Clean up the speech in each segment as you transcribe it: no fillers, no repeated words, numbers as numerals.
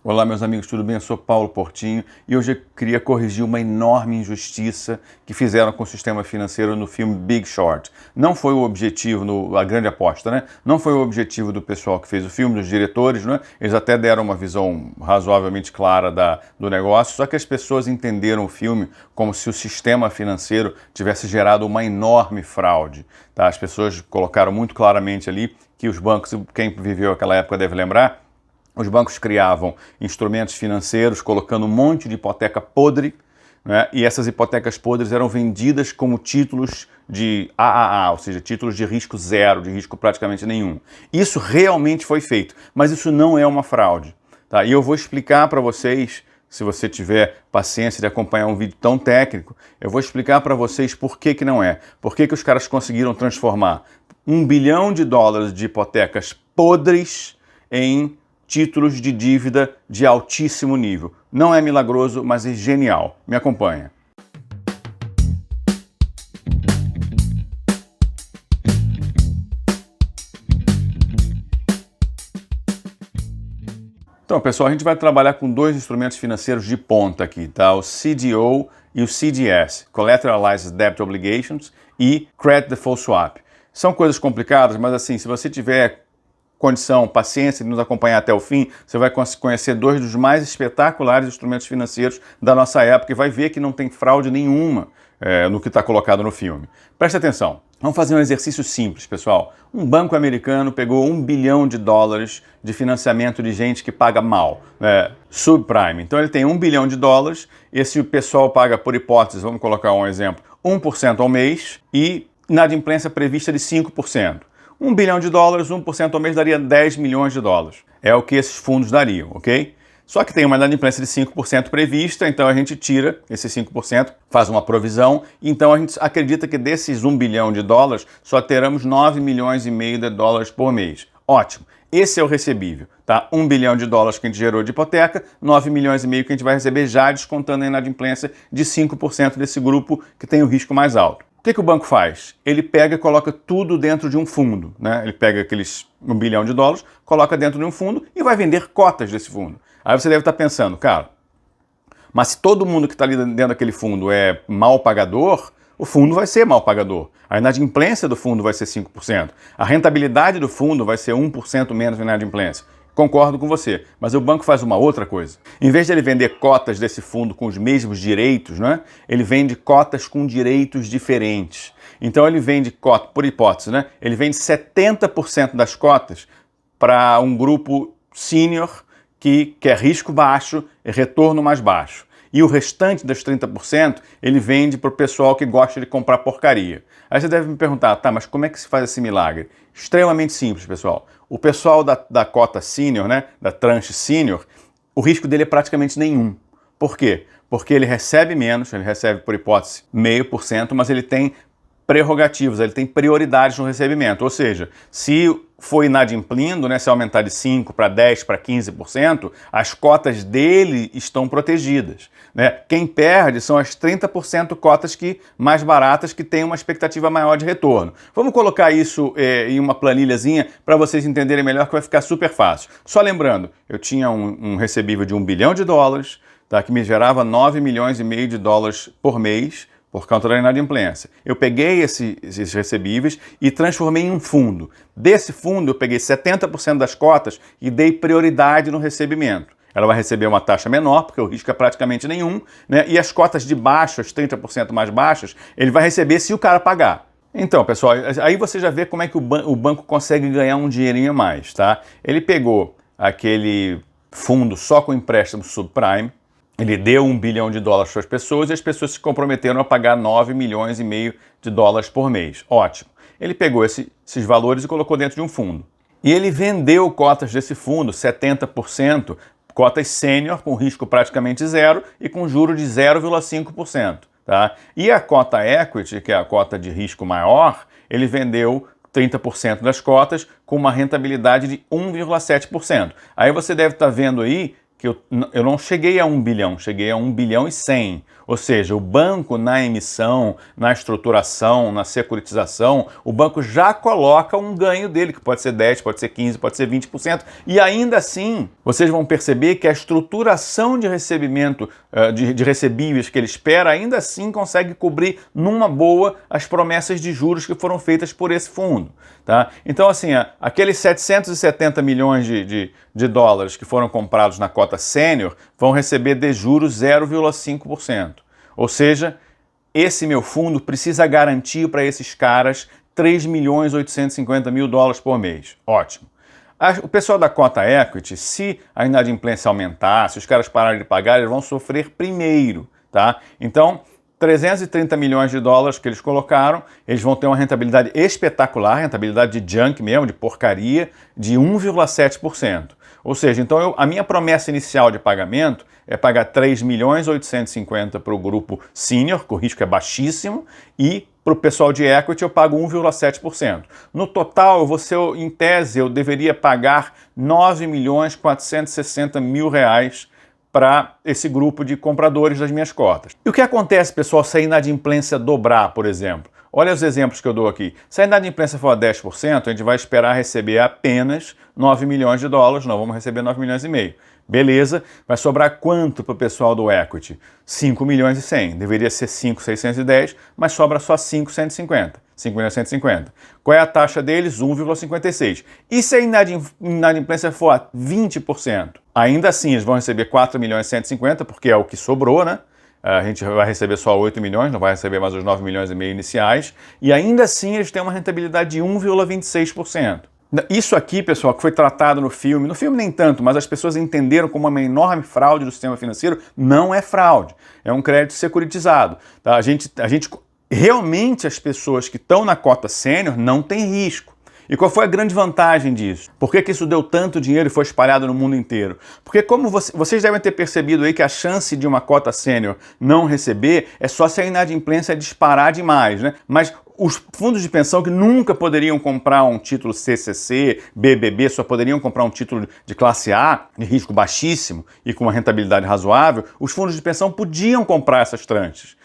Olá, meus amigos, tudo bem? Eu sou Paulo Portinho e hoje eu queria corrigir uma enorme injustiça que fizeram com o sistema financeiro no filme Big Short. Não foi o objetivo, a grande aposta, né? Não foi o objetivo do pessoal que fez o filme, dos diretores, né? Eles até deram uma visão razoavelmente clara do negócio, só que as pessoas entenderam o filme como se o sistema financeiro tivesse gerado uma enorme fraude, tá? As pessoas colocaram muito claramente ali que os bancos, quem viveu aquela época deve lembrar, os bancos criavam instrumentos financeiros colocando um monte de hipoteca podre, né? E essas hipotecas podres eram vendidas como títulos de AAA, ou seja, títulos de risco zero, de risco praticamente nenhum. Isso realmente foi feito, mas isso não é uma fraude, tá? E eu vou explicar para vocês, se você tiver paciência de acompanhar um vídeo tão técnico, eu vou explicar para vocês por que não é. Por que os caras conseguiram transformar $1 bilhão de hipotecas podres em títulos de dívida de altíssimo nível. Não é milagroso, mas é genial. Me acompanha. Então, pessoal, a gente vai trabalhar com dois instrumentos financeiros de ponta aqui, tá? O CDO e o CDS, Collateralized Debt Obligations e Credit Default Swap. São coisas complicadas, mas assim, se você tiver condição, paciência de nos acompanhar até o fim, você vai conhecer dois dos mais espetaculares instrumentos financeiros da nossa época e vai ver que não tem fraude nenhuma no que está colocado no filme. Preste atenção. Vamos fazer um exercício simples, pessoal. Um banco americano pegou $1 bilhão de financiamento de gente que paga mal, subprime. Então ele tem $1 bilhão, esse pessoal paga, por hipótese, vamos colocar um exemplo, 1% ao mês e inadimplência prevista de 5%. $1 bilhão, 1% ao mês daria $10 milhões. É o que esses fundos dariam, ok? Só que tem uma inadimplência de 5% prevista, então a gente tira esse 5%, faz uma provisão, então a gente acredita que desses $1 bilhão só teremos $9,5 milhões por mês. Ótimo. Esse é o recebível, tá? $1 bilhão que a gente gerou de hipoteca, 9,5 milhões que a gente vai receber já descontando a inadimplência de 5% desse grupo que tem o risco mais alto. O que o banco faz? Ele pega e coloca tudo dentro de um fundo, né? Ele pega aqueles $1 bilhão, coloca dentro de um fundo e vai vender cotas desse fundo. Aí você deve estar pensando, cara, mas se todo mundo que está ali dentro daquele fundo é mal pagador, o fundo vai ser mal pagador. A inadimplência do fundo vai ser 5%. A rentabilidade do fundo vai ser 1% menos de inadimplência. Concordo com você, mas o banco faz uma outra coisa. Em vez de ele vender cotas desse fundo com os mesmos direitos, né, ele vende cotas com direitos diferentes. Então ele vende cota, por hipótese, né, ele vende 70% das cotas para um grupo sênior que quer risco baixo e retorno mais baixo. E o restante dos 30% ele vende para o pessoal que gosta de comprar porcaria. Aí você deve me perguntar, tá, mas como é que se faz esse milagre? Extremamente simples, pessoal. O pessoal da cota sênior, né, da tranche sênior, o risco dele é praticamente nenhum. Por quê? Porque ele recebe menos, ele recebe, por hipótese, 0,5%, mas ele tem prerrogativas, ele tem prioridades no recebimento. Ou seja, se for inadimplindo, né, se aumentar de 5% para 10%, para 15%, as cotas dele estão protegidas, né? Quem perde são as 30% cotas mais baratas que têm uma expectativa maior de retorno. Vamos colocar isso em uma planilhazinha para vocês entenderem melhor, que vai ficar super fácil. Só lembrando, eu tinha um recebível de $1 bilhão, tá, que me gerava 9,5 milhões por mês, por conta da inadimplência. Eu peguei esses recebíveis e transformei em um fundo. Desse fundo eu peguei 70% das cotas e dei prioridade no recebimento. Ela vai receber uma taxa menor, porque o risco é praticamente nenhum, né? E as cotas de baixo, as 30% mais baixas, ele vai receber se o cara pagar. Então, pessoal, aí você já vê como é que o banco consegue ganhar um dinheirinho a mais, tá? Ele pegou aquele fundo só com empréstimo subprime, ele deu $1 bilhão para as pessoas e as pessoas se comprometeram a pagar 9,5 milhões por mês. Ótimo. Ele pegou esses valores e colocou dentro de um fundo. E ele vendeu cotas desse fundo, 70%, cotas sênior, com risco praticamente zero e com juro de 0,5%. Tá? E a cota equity, que é a cota de risco maior, ele vendeu 30% das cotas com uma rentabilidade de 1,7%. Aí você deve estar vendo aí que eu não cheguei a 1 bilhão, cheguei a 1 bilhão e 100. Ou seja, o banco na emissão, na estruturação, na securitização, o banco já coloca um ganho dele, que pode ser 10, pode ser 15, pode ser 20%. E ainda assim, vocês vão perceber que a estruturação de recebimento, de recebíveis que ele espera, ainda assim consegue cobrir numa boa as promessas de juros que foram feitas por esse fundo. Tá? Então, assim, aqueles 770 milhões de dólares que foram comprados na cota sênior vão receber de juros 0,5%. Ou seja, esse meu fundo precisa garantir para esses caras 3.850.000 dólares por mês. Ótimo. O pessoal da cota equity, se a inadimplência aumentar, se os caras pararem de pagar, eles vão sofrer primeiro. Tá? Então, 330 milhões de dólares que eles colocaram, eles vão ter uma rentabilidade espetacular, rentabilidade de junk mesmo, de porcaria, de 1,7%. Ou seja, então a minha promessa inicial de pagamento é pagar 3.850.000 para o grupo senior, que o risco é baixíssimo, e para o pessoal de equity eu pago 1,7%. No total, em tese, eu deveria pagar 9.460.000 reais para esse grupo de compradores das minhas cotas. E o que acontece, pessoal, se a inadimplência dobrar, por exemplo? Olha os exemplos que eu dou aqui. Se a inadimplência for a 10%, a gente vai esperar receber apenas 9 milhões de dólares, não vamos receber 9 milhões e meio. Beleza, vai sobrar quanto para o pessoal do equity? 5 milhões e 100. Deveria ser 5.610, mas sobra só 5.150. 5.150. Qual é a taxa deles? 1,56. E se a inadimplência for a 20%? Ainda assim, eles vão receber 4 milhões e 150, porque é o que sobrou, né? A gente vai receber só 8 milhões, não vai receber mais os 9 milhões e meio iniciais. E ainda assim, eles têm uma rentabilidade de 1,26%. Isso aqui, pessoal, que foi tratado no filme nem tanto, mas as pessoas entenderam como uma enorme fraude do sistema financeiro, não é fraude, é um crédito securitizado. Tá? Realmente as pessoas que estão na cota sênior não têm risco. E qual foi a grande vantagem disso? Por que isso deu tanto dinheiro e foi espalhado no mundo inteiro? Porque como vocês devem ter percebido aí que a chance de uma cota sênior não receber é só se a inadimplência disparar demais, né? Mas os fundos de pensão que nunca poderiam comprar um título CCC, BBB, só poderiam comprar um título de classe A, de risco baixíssimo e com uma rentabilidade razoável, os fundos de pensão podiam comprar essas tranches.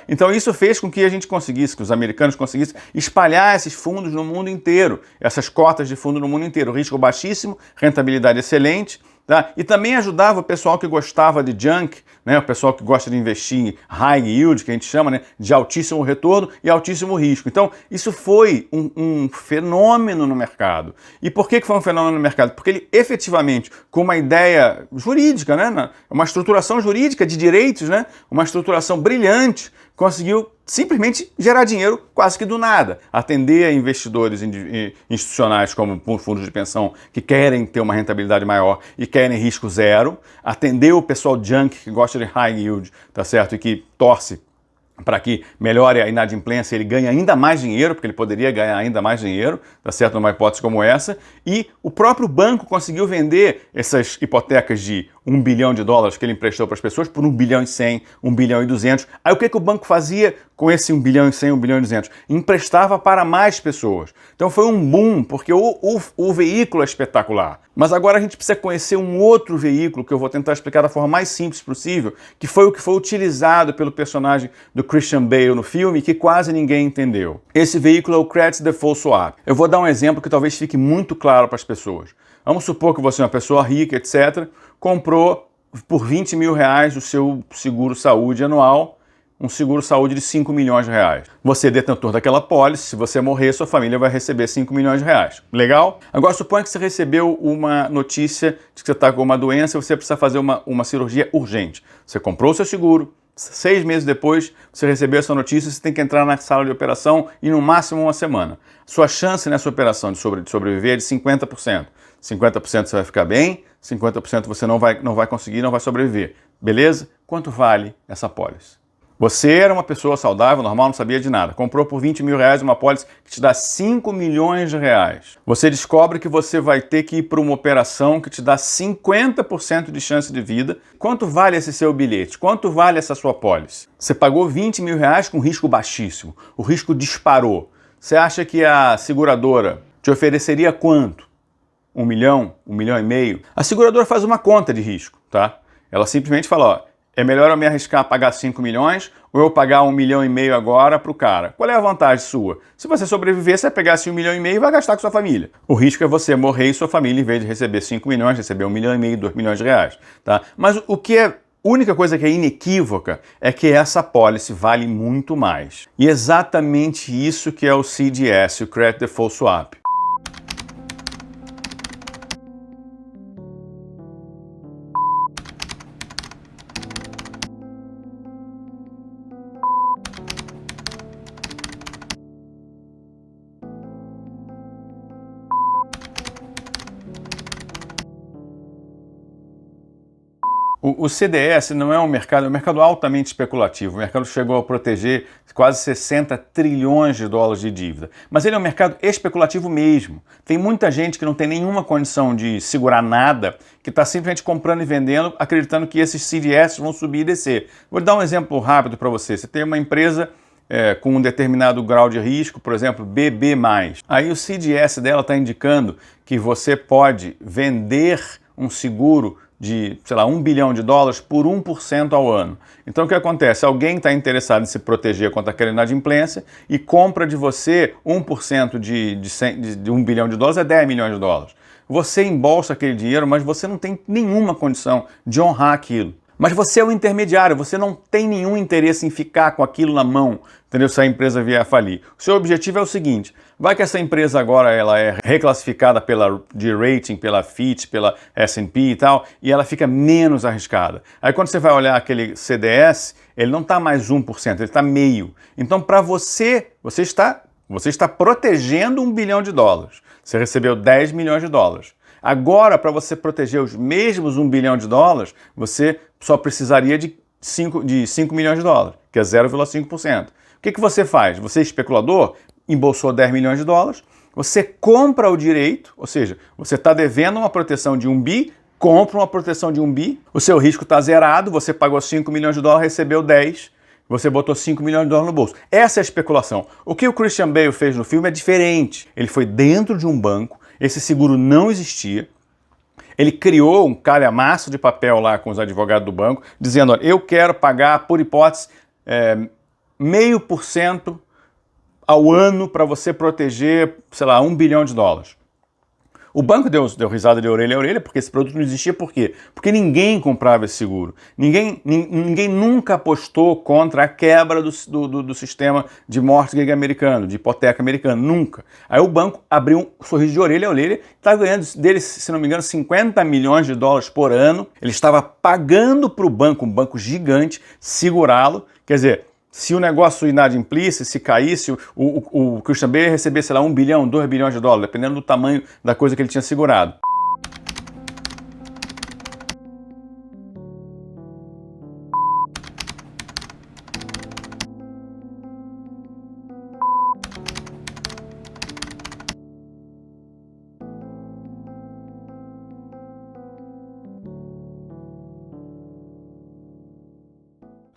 Então isso fez com que a gente conseguisse, que os americanos conseguissem espalhar esses fundos no mundo inteiro, essas cotas de fundo no mundo inteiro, risco baixíssimo, rentabilidade excelente, tá? E também ajudava o pessoal que gostava de junk, né? O pessoal que gosta de investir em high yield, que a gente chama, né? De altíssimo retorno e altíssimo risco. Então isso foi um fenômeno no mercado. E por que foi um fenômeno no mercado? Porque ele efetivamente, com uma ideia jurídica, né? Uma estruturação jurídica de direitos, né? Uma estruturação brilhante, conseguiu simplesmente gerar dinheiro quase que do nada, atender a investidores institucionais como fundos de pensão que querem ter uma rentabilidade maior e querem risco zero, atender o pessoal junk que gosta de high yield, tá certo? E que torce para que melhore a inadimplência, ele ganhe ainda mais dinheiro, porque ele poderia ganhar ainda mais dinheiro, tá certo? Numa hipótese como essa, e o próprio banco conseguiu vender essas hipotecas de 1 bilhão de dólares que ele emprestou para as pessoas por 1 bilhão e 100, 1 bilhão e 200. Aí o que o banco fazia com esse 1 bilhão e 100, 1 bilhão e 200? Emprestava para mais pessoas. Então foi um boom, porque o veículo é espetacular. Mas agora a gente precisa conhecer um outro veículo que eu vou tentar explicar da forma mais simples possível, que foi o que foi utilizado pelo personagem do Christian Bale no filme, que quase ninguém entendeu. Esse veículo é o Credit Default Swap. Eu vou dar um exemplo que talvez fique muito claro para as pessoas. Vamos supor que você é uma pessoa rica, etc., comprou por 20 mil reais o seu seguro-saúde anual, um seguro-saúde de 5 milhões de reais. Você é detentor daquela pólice, se você morrer, sua família vai receber 5 milhões de reais. Legal? Agora suponha que você recebeu uma notícia de que você está com uma doença e você precisa fazer uma cirurgia urgente. Você comprou o seu seguro, 6 meses depois você recebeu essa notícia, você tem que entrar na sala de operação e no máximo uma semana. Sua chance nessa operação de sobreviver é de 50%. 50% você vai ficar bem, 50% você não vai conseguir, não vai sobreviver. Beleza? Quanto vale essa pólice? Você era uma pessoa saudável, normal, não sabia de nada. Comprou por 20 mil reais uma pólice que te dá 5 milhões de reais. Você descobre que você vai ter que ir para uma operação que te dá 50% de chance de vida. Quanto vale esse seu bilhete? Quanto vale essa sua pólice? Você pagou 20 mil reais com risco baixíssimo. O risco disparou. Você acha que a seguradora te ofereceria quanto? 1 milhão, 1 milhão e meio? A seguradora faz uma conta de risco. tá? Ela simplesmente fala, ó, é melhor eu me arriscar a pagar 5 milhões ou eu pagar 1,5 milhão agora para o cara? Qual é a vantagem sua? Se você sobreviver, você vai pegar esse 1,5 milhão e vai gastar com sua família. O risco é você morrer e sua família, em vez de receber 5 milhões, receber 1,5 milhão, 2 milhões de reais. Tá? Mas o que é a única coisa que é inequívoca é que essa policy vale muito mais. E exatamente isso que é o CDS, o Credit Default Swap. O CDS não é um mercado altamente especulativo. O mercado chegou a proteger quase 60 trilhões de dólares de dívida. Mas ele é um mercado especulativo mesmo. Tem muita gente que não tem nenhuma condição de segurar nada, que está simplesmente comprando e vendendo, acreditando que esses CDS vão subir e descer. Vou dar um exemplo rápido para você. Você tem uma empresa com um determinado grau de risco, por exemplo, BB+. Aí o CDS dela está indicando que você pode vender um seguro de, sei lá, 1 bilhão de dólares por 1% ao ano. Então o que acontece? Alguém está interessado em se proteger contra aquela inadimplência e compra de você 1% de 1 bilhão de dólares é 10 milhões de dólares. Você embolsa aquele dinheiro, mas você não tem nenhuma condição de honrar aquilo. Mas você é o intermediário, você não tem nenhum interesse em ficar com aquilo na mão, entendeu? Se a empresa vier a falir. O seu objetivo é o seguinte, vai que essa empresa agora ela é reclassificada de rating, pela Fitch, pela S&P e tal, e ela fica menos arriscada. Aí quando você vai olhar aquele CDS, ele não está mais 1%, ele está meio. Então para você está protegendo 1 bilhão de dólares. Você recebeu 10 milhões de dólares. Agora, para você proteger os mesmos 1 bilhão de dólares, você só precisaria de 5 milhões de dólares, que é 0,5%. O que você faz? Você é especulador, embolsou 10 milhões de dólares, você compra o direito, ou seja, você está devendo uma proteção de 1 bi, compra uma proteção de 1 bi, o seu risco está zerado, você pagou 5 milhões de dólares, recebeu 10, você botou 5 milhões de dólares no bolso. Essa é a especulação. O que o Christian Bale fez no filme é diferente. Ele foi dentro de um banco, esse seguro não existia, ele criou um calhamaço de papel lá com os advogados do banco, dizendo, olha, eu quero pagar, por hipótese, 0,5% ao ano para você proteger, sei lá, 1 bilhão de dólares. O banco deu risada de orelha a orelha porque esse produto não existia. Por quê? Porque ninguém comprava esse seguro. Ninguém nunca apostou contra a quebra do sistema de mortgage americano, de hipoteca americano. Nunca. Aí o banco abriu um sorriso de orelha a orelha, está ganhando dele, se não me engano, 50 milhões de dólares por ano. Ele estava pagando para o banco, um banco gigante, segurá-lo. Quer dizer, se o negócio inadimplisse, se caísse, o Christian Bale ia receber, sei lá, 1 bilhão, 2 bilhões de dólares, dependendo do tamanho da coisa que ele tinha segurado.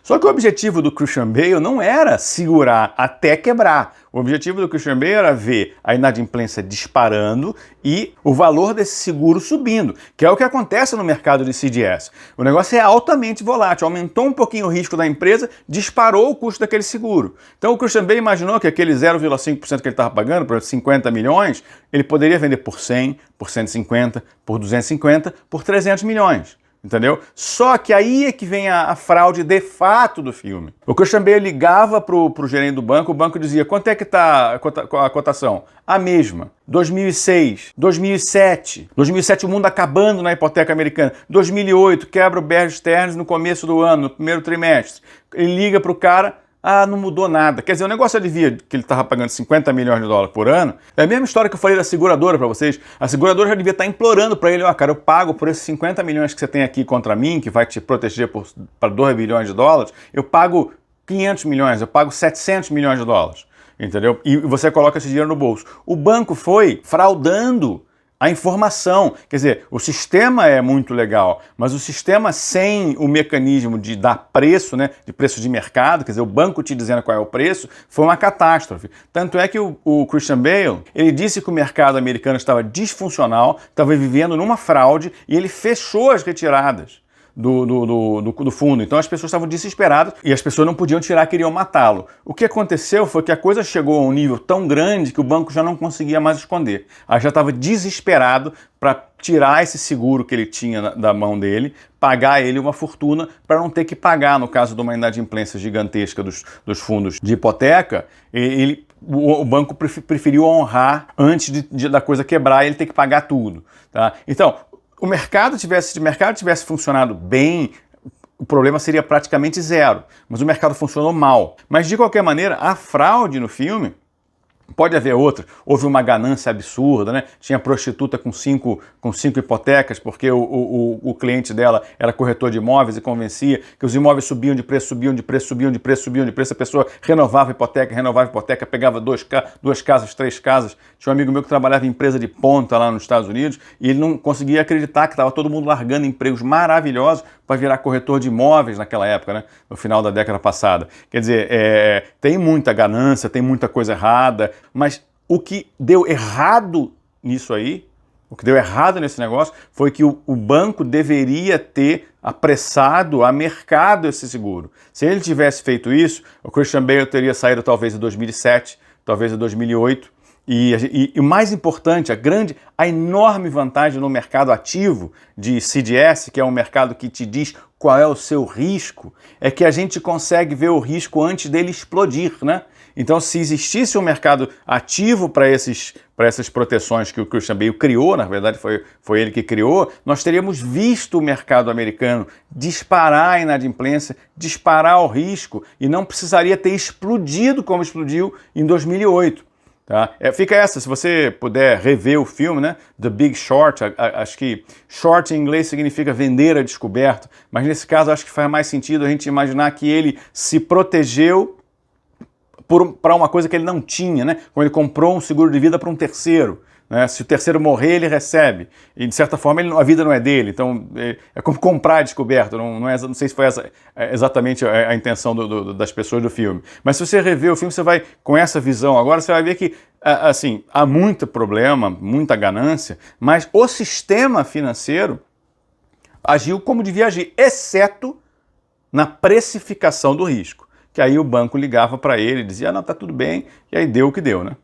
Só que o objetivo do Christian Bale não era segurar até quebrar. O objetivo do Christian Bale era ver a inadimplência disparando e o valor desse seguro subindo, que é o que acontece no mercado de CDS. O negócio é altamente volátil, aumentou um pouquinho o risco da empresa, disparou o custo daquele seguro. Então o Christian Bale imaginou que aquele 0,5% que ele estava pagando, por 50 milhões, ele poderia vender por 100, por 150, por 250, por 300 milhões. Entendeu? Só que aí é que vem a fraude de fato do filme. O Christian Bale ligava pro gerente do banco, o banco dizia, quanto é que está a cotação? A mesma. 2006, 2007 o mundo acabando na hipoteca americana. 2008, quebra o Bear Stearns no começo do ano, no primeiro trimestre. Ele liga pro cara, não mudou nada. Quer dizer, o negócio alivia que ele estava pagando 50 milhões de dólares por ano. É a mesma história que eu falei da seguradora para vocês. A seguradora já devia estar implorando para ele, cara, eu pago por esses 50 milhões que você tem aqui contra mim, que vai te proteger para 2 bilhões de dólares, eu pago 500 milhões, eu pago 700 milhões de dólares. Entendeu? E você coloca esse dinheiro no bolso. O banco foi fraudando a informação. Quer dizer, o sistema é muito legal, mas o sistema sem o mecanismo de dar preço, né, de preço de mercado, quer dizer, o banco te dizendo qual é o preço, foi uma catástrofe. Tanto é que o Christian Bale, ele disse que o mercado americano estava disfuncional, estava vivendo numa fraude e ele fechou as retiradas. do fundo. Então as pessoas estavam desesperadas e as pessoas não podiam tirar, queriam matá-lo. O que aconteceu foi que a coisa chegou a um nível tão grande que o banco já não conseguia mais esconder. Aí já estava desesperado para tirar esse seguro que ele tinha da mão dele, pagar ele uma fortuna para não ter que pagar, no caso de uma inadimplência gigantesca dos fundos de hipoteca, o banco preferiu honrar antes da coisa quebrar e ele ter que pagar tudo. Tá? Então, se o mercado tivesse funcionado bem, o problema seria praticamente zero, mas o mercado funcionou mal. Mas de qualquer maneira, a fraude no filme, pode haver outra, houve uma ganância absurda, né? Tinha prostituta com cinco hipotecas, porque o cliente dela era corretor de imóveis e convencia que os imóveis subiam de preço, subiam de preço, subiam de preço, subiam de preço, a pessoa renovava a hipoteca, pegava duas casas, 3 casas. Tinha um amigo meu que trabalhava em empresa de ponta lá nos Estados Unidos e ele não conseguia acreditar que estava todo mundo largando empregos maravilhosos para virar corretor de imóveis naquela época, né? No final da década passada. Quer dizer, tem muita ganância, tem muita coisa errada, mas o que deu errado nisso aí, o que deu errado nesse negócio, foi que o banco deveria ter apressado a mercado esse seguro. Se ele tivesse feito isso, o Christian Bale teria saído talvez em 2007, talvez em 2008, e o mais importante, a enorme vantagem no mercado ativo de CDS, que é um mercado que te diz qual é o seu risco, é que a gente consegue ver o risco antes dele explodir, né? Então, se existisse um mercado ativo para essas proteções que o Christian Bale criou, na verdade foi ele que criou, nós teríamos visto o mercado americano disparar a inadimplência, disparar o risco e não precisaria ter explodido como explodiu em 2008. Tá? Fica essa, se você puder rever o filme, né? The Big Short, acho que short em inglês significa vender a descoberto, mas nesse caso acho que faz mais sentido a gente imaginar que ele se protegeu para uma coisa que ele não tinha, né? Quando ele comprou um seguro de vida para um terceiro. Né? Se o terceiro morrer, ele recebe. E, de certa forma, a vida não é dele. Então, é como comprar a descoberto. Não sei se foi exatamente a intenção das pessoas do filme. Mas se você rever o filme, você vai, com essa visão agora, você vai ver que, assim, há muito problema, muita ganância, mas o sistema financeiro agiu como devia agir, exceto na precificação do risco. Que aí o banco ligava para ele e dizia, não, tá tudo bem, e aí deu o que deu, né?